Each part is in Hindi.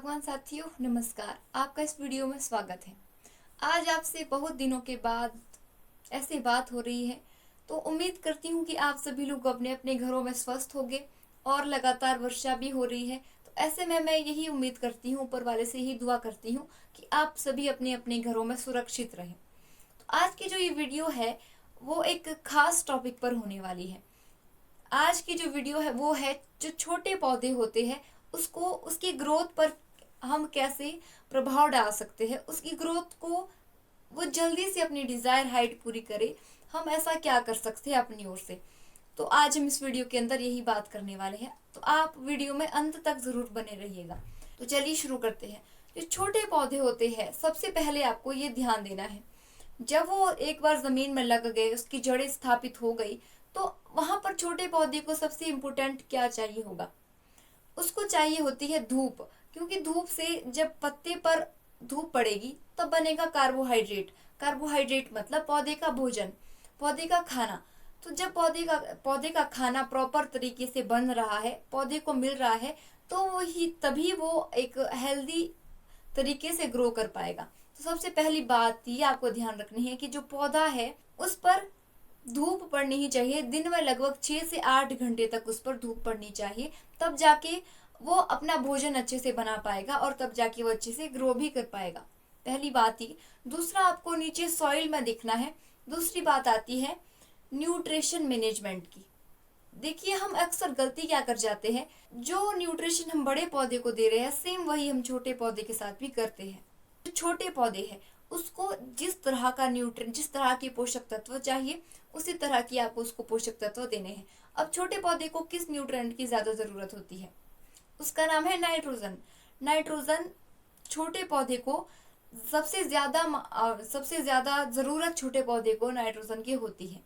बागवान साथियों नमस्कार। आपका इस वीडियो में स्वागत है। आज आपसे बहुत दिनों के बाद ऐसे बात हो रही है, तो उम्मीद करती हूँ कि आप सभी लोग अपने अपने घरों में स्वस्थ होंगे और लगातार वर्षा भी हो रही है। तो ऐसे में मैं यही उम्मीद करती हूँ, ऊपर वाले से ही दुआ करती हूँ कि आप सभी अपने अपने घरों में सुरक्षित रहें। तो आज की जो ये वीडियो है वो एक खास टॉपिक पर होने वाली है। आज की जो वीडियो है वो है जो छोटे पौधे होते हैं उसको उसकी ग्रोथ पर हम कैसे प्रभाव डाल सकते हैं, उसकी ग्रोथ को वो जल्दी से अपनी डिजायर हाइट पूरी करे, हम ऐसा क्या कर सकते हैं अपनी ओर से। तो आज हम इस वीडियो के अंदर यही बात करने वाले हैं, तो आप वीडियो में अंत तक जरूर बने रहिएगा। तो चलिए शुरू करते हैं। जो छोटे पौधे होते हैं सबसे पहले आपको ये ध्यान देना है, जब वो एक बार जमीन में लग गए, उसकी जड़ें स्थापित हो गई, तो वहां पर छोटे पौधे को सबसे इम्पोर्टेंट क्या चाहिए होगा, उसको चाहिए होती है धूप। क्योंकि धूप से जब पत्ते पर धूप पड़ेगी तब बनेगा कार्बोहाइड्रेट। कार्बोहाइड्रेट मतलब पौधे का भोजन, पौधे का खाना। तो जब पौधे का खाना प्रॉपर तरीके से बन रहा है, पौधे को मिल रहा है, तो वही तभी वो एक हेल्दी तरीके से ग्रो कर पाएगा। तो सबसे पहली बात ये आपको ध्यान रखनी है कि जो पौधा है उस पर धूप पड़नी ही चाहिए। दिन में लगभग 6 से 8 घंटे तक उस पर धूप पड़नी चाहिए, तब जाके वो अपना भोजन अच्छे से बना पाएगा और तब जाके वो अच्छे से ग्रो भी कर पाएगा। पहली बात ही। दूसरा, आपको नीचे सॉइल में दिखना है। दूसरी बात आती है न्यूट्रिशन मैनेजमेंट की। देखिए, हम अक्सर गलती क्या कर जाते हैं, जो न्यूट्रिशन हम बड़े पौधे को दे रहे हैं सेम वही हम छोटे पौधे के साथ भी करते हैं। जो छोटे पौधे हैं उसको जिस तरह का न्यूट्रिएंट, जिस तरह के पोषक तत्व चाहिए उसी तरह की आपको उसको पोषक तत्व देने हैं। अब छोटे पौधे को किस न्यूट्रिएंट की ज्यादा जरूरत होती है, उसका नाम है नाइट्रोजन। नाइट्रोजन छोटे पौधे को सबसे ज्यादा जरूरत छोटे पौधे को नाइट्रोजन की होती है।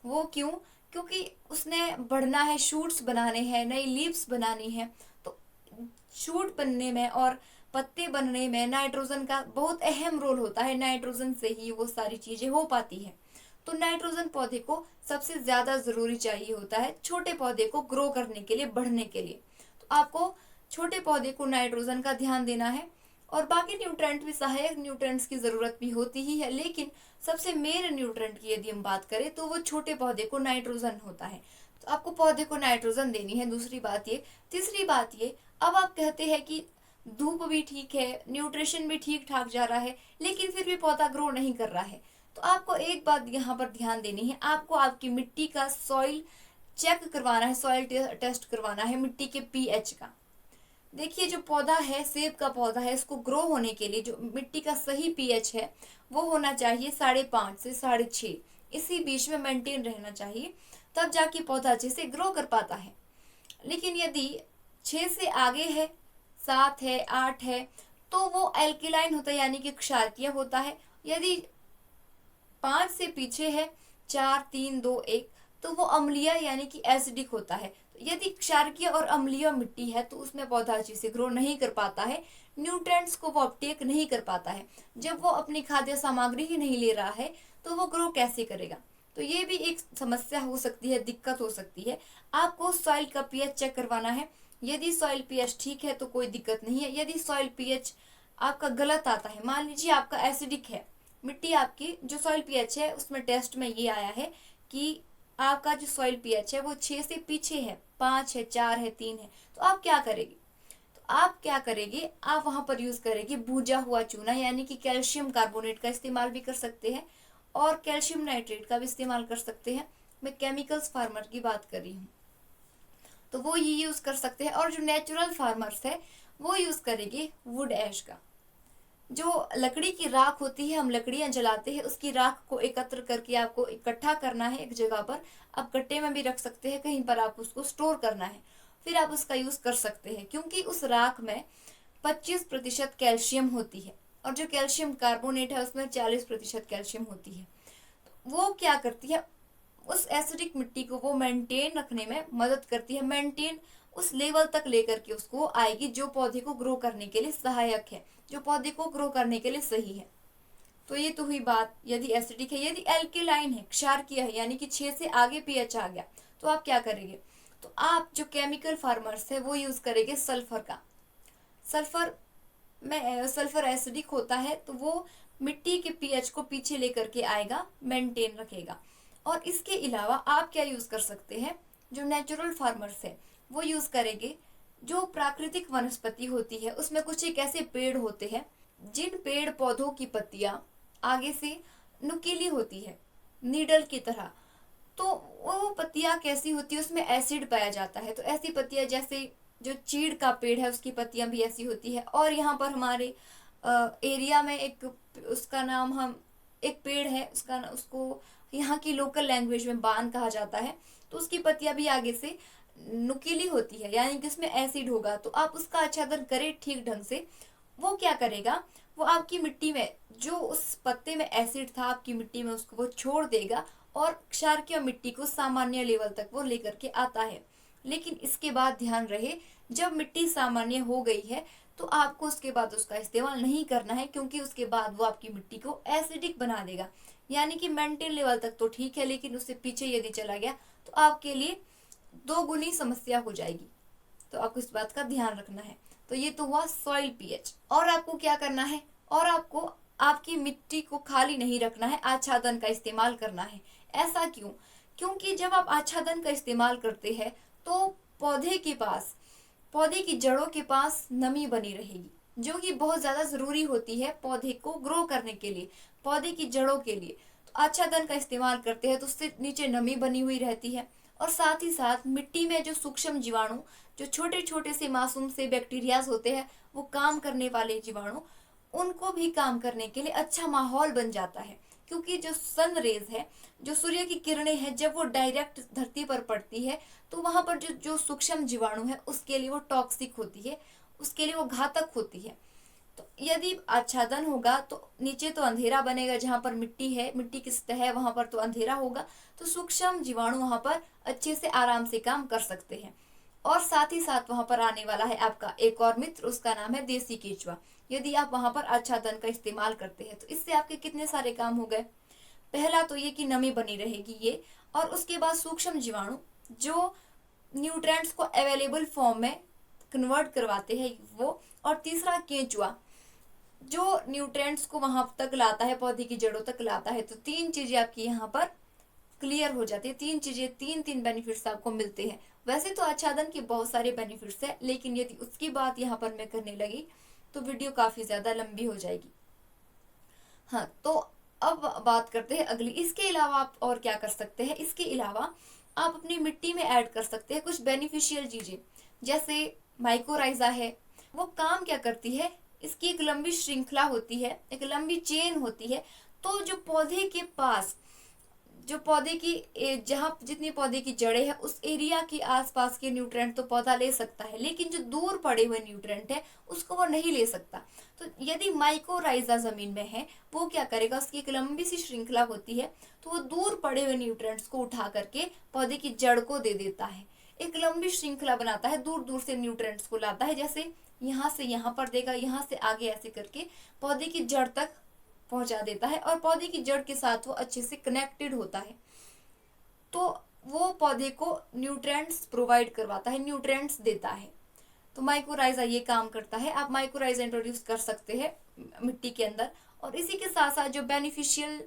वो क्यों? क्योंकि उसने बढ़ना है, शूट्स बनाने हैं, नई लीव्स बनानी है। तो शूट बनने में और पत्ते बनने में नाइट्रोजन का बहुत अहम रोल होता है। नाइट्रोजन से ही वो सारी चीजें हो पाती है। तो नाइट्रोजन पौधे को सबसे ज्यादा जरूरी चाहिए होता है छोटे पौधे को ग्रो करने के लिए, बढ़ने के लिए। तो आपको छोटे पौधे को नाइट्रोजन का ध्यान देना है। और बाकी न्यूट्रेंट भी, सहायक न्यूट्रेंट्स की जरूरत भी होती ही है, लेकिन सबसे मेन न्यूट्रेंट की यदि हम बात करें तो वो छोटे पौधे को नाइट्रोजन होता है। तो आपको पौधे को नाइट्रोजन देनी है। दूसरी बात ये। तीसरी बात ये, अब आप कहते हैं कि धूप भी ठीक है, न्यूट्रिशन भी ठीक ठाक जा रहा है, लेकिन फिर भी पौधा ग्रो नहीं कर रहा है। तो आपको एक बात यहाँ पर ध्यान देनी है, आपको आपकी मिट्टी का सॉइल चेक करवाना है, सॉइल टेस्ट करवाना है मिट्टी के पीएच का। देखिए, जो पौधा है, सेब का पौधा है, इसको ग्रो होने के लिए जो मिट्टी का सही पीएच है वो होना चाहिए 5.5 से 6.5, इसी बीच में मेंटेन रहना चाहिए, तब जाके पौधा अच्छे से ग्रो कर पाता है। लेकिन यदि 6 से आगे है, 7 है, 8 है, तो वो एल्किलाइन होता है, यानी कि क्षारीय होता है। यदि 5 से पीछे है, 4, 3, 2, 1, तो वो अम्लीय यानी कि एसिडिक होता है। तो यदि क्षारीय और अम्लीय मिट्टी है तो उसमें पौधा अच्छे से ग्रो नहीं कर पाता है, न्यूट्रिएंट्स को वो अपटेक नहीं कर पाता है। जब वो अपनी खाद्य सामग्री ही नहीं ले रहा है तो वो ग्रो कैसे करेगा? तो ये भी एक समस्या हो सकती है, दिक्कत हो सकती है। आपको सॉइल का पीएच चेक करवाना है। यदि सॉइल पीएच ठीक है तो कोई दिक्कत नहीं है। यदि सॉइल पीएच आपका गलत आता है, मान लीजिए आपका एसिडिक है मिट्टी, आपकी जो सॉइल पीएच है उसमें टेस्ट में ये आया है कि आपका जो सॉइल पीएच है वो 6 से पीछे है, 5 है, 4 है, 3 है, तो आप क्या करेगी? तो आप क्या करेंगे, आप वहां पर यूज करेंगे भूजा हुआ चूना, यानी कि कैल्शियम कार्बोनेट का इस्तेमाल भी कर सकते हैं और कैल्शियम नाइट्रेट का भी इस्तेमाल कर सकते हैं। मैं केमिकल्स फार्मर की बात कर रही हूँ, तो वो ये यूज कर सकते हैं। और जो नेचुरल फार्मर्स है वो यूज करेंगे वुड ऐश का। जो लकड़ी की राख होती है, हम लकड़ियां जलाते हैं, उसकी राख को एकत्र करके आपको इकट्ठा करना है एक जगह पर। आप कट्टे में भी रख सकते हैं, कहीं पर आप उसको स्टोर करना है, फिर आप उसका यूज कर सकते हैं। क्योंकि उस राख में 25% कैल्शियम होती है और जो कैल्शियम कार्बोनेट है उसमें 40% कैल्शियम होती है। तो वो क्या करती है, उस एसिडिक मिट्टी को वो मेंटेन रखने में मदद करती है। मेंटेन उस लेवल तक लेकर के उसको आएगी जो पौधे को ग्रो करने के लिए सहायक है, जो पौधे को ग्रो करने के लिए सही है। तो ये तो हुई बात यदि एसिडिक है। यदि एल्केलाइन है, क्षारकीय है, यानी कि 6 से आगे पीएच आ गया, तो आप क्या करेंगे? तो आप जो केमिकल फार्मर्स है वो यूज करेंगे सल्फर का। सल्फर में सल्फर एसिडिक होता है, तो वो मिट्टी के पीएच को पीछे लेकर के आएगा, मेंटेन रखेगा। और इसके अलावा आप क्या यूज कर सकते हैं, जो नेचुरल फार्मर्स है वो यूज करेंगे, जो प्राकृतिक वनस्पति होती है उसमें कुछ एक ऐसे पेड़ होते हैं जिन पेड़ पौधों की पत्तियां आगे से नुकीली होती है, नीडल की तरह। तो वो पत्तियां कैसी होती है, उसमें एसिड पाया जाता है। तो ऐसी पत्तियां, जैसे जो चीड़ का पेड़ है उसकी पत्तियां भी ऐसी होती है। और यहाँ पर हमारे एरिया में एक, उसका नाम हम, एक पेड़ है उसको यहाँ की लोकल लैंग्वेज में बान कहा जाता है। तो उसकी पत्तियां भी आगे से नुकीली होती है, यानी कि उसमें एसिड होगा। तो आप उसका आच्छादन करें ठीक ढंग से, वो क्या करेगा, वो आपकी मिट्टी में जो उस पत्ते में एसिड था आपकी मिट्टी में उसको वो छोड़ देगा और क्षारकीय मिट्टी को सामान्य लेवल तक वो लेकर के आता है। लेकिन इसके बाद ध्यान रहे, जब मिट्टी सामान्य हो गई है तो आपको उसके बाद उसका इस्तेमाल नहीं करना है, क्योंकि उसके बाद वो आपकी मिट्टी को एसिडिक बना देगा। यानी कि मेंटेन लेवल तक तो ठीक है, लेकिन उससे पीछे यदि चला गया तो आपके लिए दो गुनी समस्या हो जाएगी। तो आपको इस बात का ध्यान रखना है। तो ये तो हुआ सॉइल पीएच। और आपको क्या करना है, और आपको आपकी मिट्टी को खाली नहीं रखना है, आच्छादन का इस्तेमाल करना है। ऐसा क्यों? क्योंकि जब आप आच्छादन का इस्तेमाल करते हैं तो पौधे के पास, पौधे की जड़ों के पास नमी बनी रहेगी, जो कि बहुत ज्यादा जरूरी होती है पौधे को ग्रो करने के लिए, पौधे की जड़ों के लिए। तो आच्छादन का इस्तेमाल करते हैं तो उससे नीचे नमी बनी हुई रहती है। और साथ ही साथ मिट्टी में जो सूक्ष्म जीवाणु, जो छोटे छोटे से मासूम से बैक्टीरियाज होते हैं, वो काम करने वाले जीवाणु, उनको भी काम करने के लिए अच्छा माहौल बन जाता है। क्योंकि जो सन रेज है, जो सूर्य की किरणें हैं, जब वो डायरेक्ट धरती पर पड़ती है तो वहां पर जो जो सूक्ष्म जीवाणु है उसके लिए वो टॉक्सिक होती है, उसके लिए वो घातक होती है। तो यदि आच्छादन होगा तो नीचे तो अंधेरा बनेगा, जहां पर मिट्टी है, मिट्टी की सतह है, वहां पर तो अंधेरा होगा। तो सूक्ष्म जीवाणु वहां पर अच्छे से आराम से काम कर सकते हैं। और साथ ही साथ वहां पर आने वाला है आपका एक और मित्र, उसका नाम है देसी केचुआ। यदि आप वहां पर आच्छादन का इस्तेमाल करते हैं तो इससे आपके कितने सारे काम हो गए। पहला तो ये कि नमी बनी रहेगी ये, और उसके बाद सूक्ष्म जीवाणु जो न्यूट्रिएंट्स को अवेलेबल फॉर्म में कन्वर्ट करवाते हैं वो, और तीसरा केंचुआ जो न्यूट्रिएंट्स को वहां तक लाता है, पौधे की जड़ों तक लाता है। तो तीन चीजें आपकी यहाँ पर क्लियर हो जाती है, तीन चीजें, तीन तीन बेनिफिट्स आपको मिलते हैं। वैसे तो आच्छादन के बहुत सारे बेनिफिट्स है, लेकिन यदि उसकी बात यहाँ पर मैं करने लगी तो वीडियो काफी ज्यादा लंबी हो जाएगी। हाँ, तो अब बात करते हैं अगली। इसके अलावा आप और क्या कर सकते हैं, इसके अलावा आप अपनी मिट्टी में ऐड कर सकते हैं कुछ बेनिफिशियल चीजें, जैसे माइकोराइजा है। वो काम क्या करती है, इसकी एक लंबी श्रृंखला होती है, एक लंबी चेन होती है। तो जो पौधे के पास, जो पौधे की जहाँ जितनी पौधे की जड़ें है उस एरिया के आसपास के न्यूट्रिएंट तो पौधा ले सकता है, लेकिन जो दूर पड़े हुए न्यूट्रिएंट है उसको वो नहीं ले सकता। तो यदि माइकोराइजा जमीन में है, वो क्या करेगा, उसकी एक लंबी सी श्रृंखला होती है, तो वो दूर पड़े हुए न्यूट्रिएंट्स को उठा करके पौधे की जड़ को दे देता है। एक लंबी श्रृंखला बनाता है, दूर दूर से न्यूट्रिएंट्स को लाता है, जैसे यहाँ से यहाँ पर देगा, यहाँ से आगे ऐसे करके पौधे की जड़ तक पहुंचा देता है, और पौधे की जड़ के साथ वो अच्छे से कनेक्टेड होता है। तो वो पौधे को न्यूट्रिएंट्स प्रोवाइड करवाता है, न्यूट्रिएंट्स देता है। तो माइकोराइजा ये काम करता है। आप माइकोराइजा इंट्रोड्यूस कर सकते हैं मिट्टी के अंदर। और इसी के साथ साथ जो बेनिफिशियल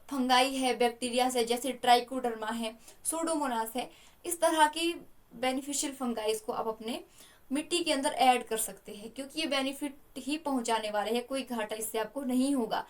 फंगाई है, बैक्टीरिया है, जैसे ट्राइकोडर्मा है, सूडोमोनास है, इस तरह की बेनिफिशियल फंगाइज को आप अपने मिट्टी के अंदर ऐड कर सकते हैं, क्योंकि ये बेनिफिट ही पहुंचाने वाले हैं, कोई घाटा इससे आपको नहीं होगा।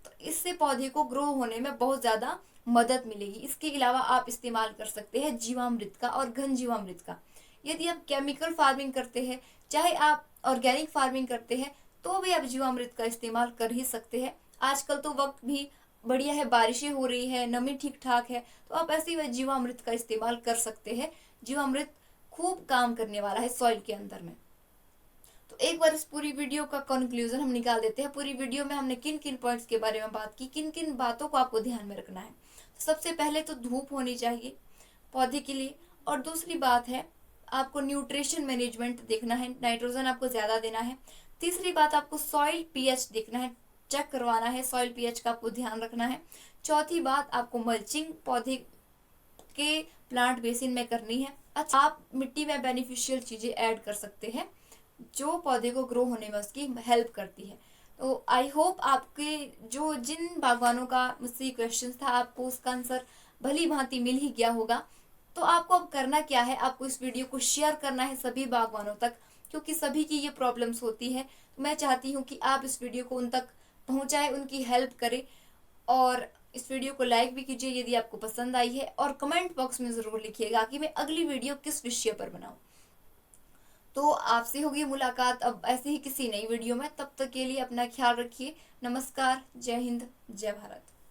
तो इससे पौधे को ग्रो होने में बहुत ज्यादा मदद मिलेगी। इसके अलावा आप इस्तेमाल कर सकते हैं जीवामृत का और घन जीवामृत का। यदि आप केमिकल फार्मिंग करते हैं, चाहे आप ऑर्गेनिक फार्मिंग करते हैं, तो भी आप जीवामृत का इस्तेमाल कर ही सकते हैं। आजकल तो वक्त भी बढ़िया है, बारिशें हो रही है, नमी ठीक ठाक है, तो आप ऐसे ही जीवामृत का इस्तेमाल कर सकते हैं। जीवामृत खूब काम करने वाला है सॉइल के अंदर में। तो एक बार इस पूरी वीडियो का कंक्लूजन हम निकाल देते हैं। पूरी वीडियो में हमने किन किन पॉइंट्स के बारे में बात की, किन किन बातों को आपको ध्यान में रखना है। तो सबसे पहले तो धूप होनी चाहिए पौधे के लिए, और दूसरी बात है आपको न्यूट्रिशन मैनेजमेंट देखना है, नाइट्रोजन आपको ज्यादा देना है। तीसरी बात, आपको सॉइल पीएच देखना है, चेक करवाना है, सॉइल पीएच का आपको ध्यान रखना है। चौथी बात, आपको मल्चिंग पौधे के प्लांट बेसिन में करनी है। अच्छा, आप मिट्टी में बेनिफिशियल चीजें ऐड कर सकते हैं। जो पौधे को ग्रो होने में उसकी हेल्प करती है। तो आई होप आपके जो जिन बागवानों का मुझसे क्वेश्चन था आपको उसका आंसर भली भांति मिल ही गया होगा। तो आपको अब करना क्या है, आपको इस वीडियो को शेयर करना है सभी बागवानों तक, क्योंकि सभी की ये प्रॉब्लम्स होती है। तो मैं चाहती हूँ कि आप इस वीडियो को उन तक पहुँचाएं, उनकी हेल्प करें, और इस वीडियो को लाइक भी कीजिए यदि आपको पसंद आई है, और कमेंट बॉक्स में ज़रूर लिखिएगा कि मैं अगली वीडियो किस विषय पर बनाऊं। तो आपसे होगी मुलाकात अब ऐसे ही किसी नई वीडियो में। तब तक के लिए अपना ख्याल रखिए। नमस्कार, जय हिंद, जय भारत।